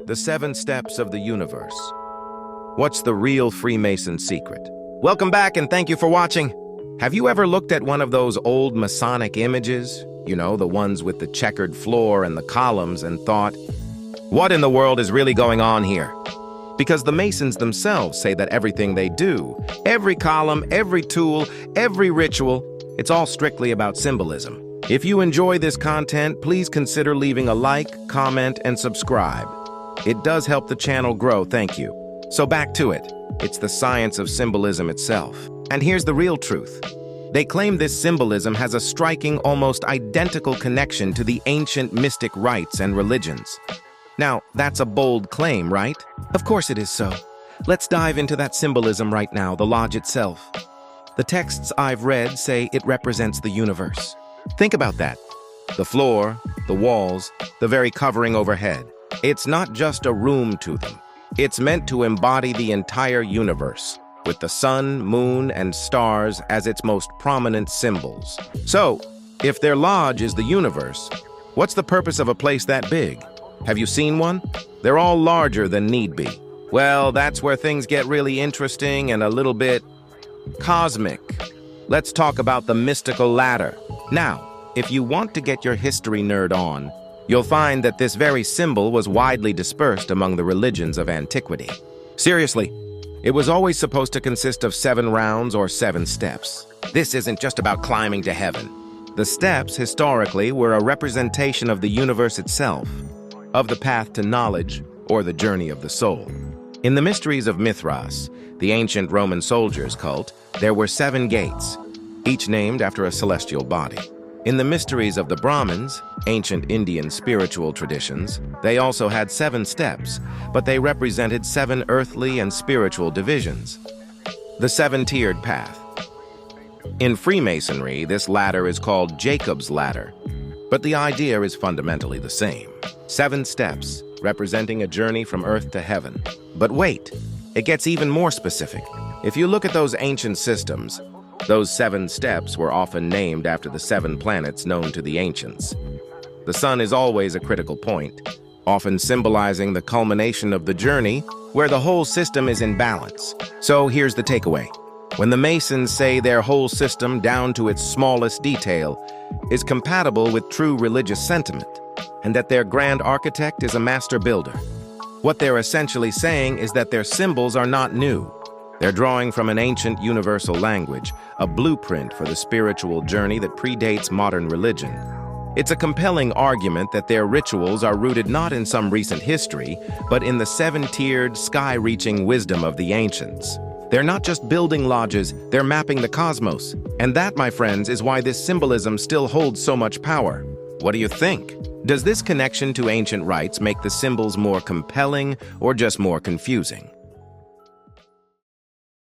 The 7 Steps of the Universe. What's the real Freemason secret? Welcome back and thank you for watching. Have you ever looked at one of those old Masonic images? You know, the ones with the checkered floor and the columns, and thought, what in the world is really going on here? Because the Masons themselves say that everything they do, every column, every tool, every ritual, it's all strictly about symbolism. If you enjoy this content, please consider leaving a like, comment, and subscribe. It does help the channel grow, thank you. So back to it. It's the science of symbolism itself. And here's the real truth. They claim this symbolism has a striking, almost identical connection to the ancient mystic rites and religions. Now, that's a bold claim, right? Of course it is so. Let's dive into that symbolism right now, the lodge itself. The texts I've read say it represents the universe. Think about that. The floor, the walls, the very covering overhead. It's not just a room to them. It's meant to embody the entire universe, with the sun, moon, and stars as its most prominent symbols. So, if their lodge is the universe, what's the purpose of a place that big? Have you seen one? They're all larger than need be. Well, that's where things get really interesting and a little bit cosmic. Let's talk about the mystical ladder. Now, if you want to get your history nerd on, you'll find that this very symbol was widely dispersed among the religions of antiquity. Seriously, it was always supposed to consist of 7 rounds or 7 steps. This isn't just about climbing to heaven. The steps, historically, were a representation of the universe itself, of the path to knowledge, or the journey of the soul. In the mysteries of Mithras, the ancient Roman soldiers' cult, there were 7 gates, each named after a celestial body. In the mysteries of the Brahmins, ancient Indian spiritual traditions, they also had 7 steps, but they represented 7 earthly and spiritual divisions. The 7-tiered path. In Freemasonry, this ladder is called Jacob's ladder, but the idea is fundamentally the same. 7 steps, representing a journey from earth to heaven. But wait, it gets even more specific. If you look at those ancient systems, those 7 steps were often named after the 7 planets known to the ancients. The sun is always a critical point, often symbolizing the culmination of the journey where the whole system is in balance. So here's the takeaway. When the Masons say their whole system, down to its smallest detail, is compatible with true religious sentiment, and that their grand architect is a master builder, what they're essentially saying is that their symbols are not new. They're drawing from an ancient universal language, a blueprint for the spiritual journey that predates modern religion. It's a compelling argument that their rituals are rooted not in some recent history, but in the 7-tiered, sky-reaching wisdom of the ancients. They're not just building lodges, they're mapping the cosmos. And that, my friends, is why this symbolism still holds so much power. What do you think? Does this connection to ancient rites make the symbols more compelling or just more confusing?